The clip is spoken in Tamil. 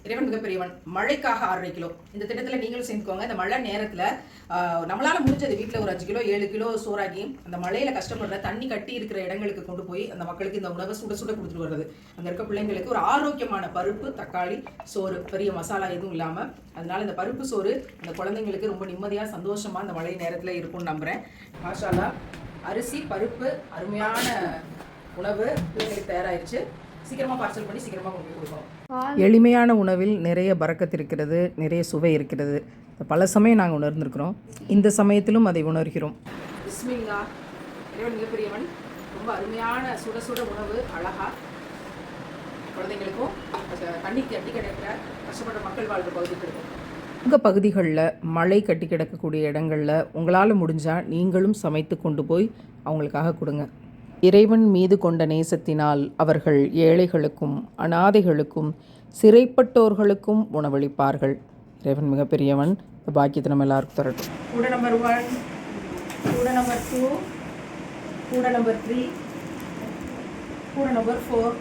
இறைவன் மிகப்பெரியவன். மழைக்காக 6.5 கிலோ இந்த திட்டத்தில் நீங்களும் சேர்ந்துக்கோங்க. இந்த மழை நேரத்தில் நம்மளால் முடிஞ்சது வீட்டில் ஒரு 5 கிலோ 7 கிலோ சோறாக்கி அந்த மழையில் கஷ்டப்படுற தண்ணி கட்டி இருக்கிற இடங்களுக்கு கொண்டு போய் அந்த மக்களுக்கு இந்த உணவை சுட சுட கொடுத்துட்டு வர்றது. அங்கே இருக்க பிள்ளைங்களுக்கு ஒரு ஆரோக்கியமான பருப்பு, தக்காளி, சோறு, பெரிய மசாலா எதுவும் இல்லாமல். அதனால இந்த பருப்பு சோறு இந்த குழந்தைங்களுக்கு ரொம்ப நிம்மதியாக சந்தோஷமாக இந்த மழை நேரத்தில் இருக்கும்னு நம்புகிறேன். மாஷால்லா, அரிசி பருப்பு அருமையான உணவு பிள்ளைங்களுக்கு தயாராகிடுச்சு. சீக்கிரமாக பார்சல் பண்ணி சீக்கிரமாக கொண்டு கொடுக்கணும். எளிமையான உணவில் நிறைய பரக்கத்து இருக்கிறது, நிறைய சுவை இருக்கிறது. பல சமயம் நாங்கள் உணர்ந்திருக்கிறோம், இந்த சமயத்திலும் அதை உணர்கிறோம். பிஸ்மில்லா, இறைவன் மிகப்பெரியவன். ரொம்ப அருமையான சுட சுட உணவு, அழகாக குழந்தைங்களுக்கும் தண்ணி கட்டி கிடக்கிற கஷ்டப்படுற மக்கள் வாழ்கிற பகுதிக்கு இருக்கும். உங்கள் பகுதிகளில் மழை கட்டி கிடக்கக்கூடிய இடங்களில் உங்களால் முடிஞ்சால் நீங்களும் சமைத்து கொண்டு போய் அவங்களுக்காக கொடுங்க. இறைவன் மீது கொண்ட நேசத்தினால் அவர்கள் ஏழைகளுக்கும் அனாதைகளுக்கும் சிறைப்பட்டோர்களுக்கும் உணவளிப்பார்கள். இறைவன் மிகப்பெரியவன். இந்த பாக்கியத்தை நம்ம எல்லாருக்கும் தரட்டும். கூட நம்பர் 1, கூட நம்பர் 2, கூட நம்பர் 3, கூட நம்பர் 4.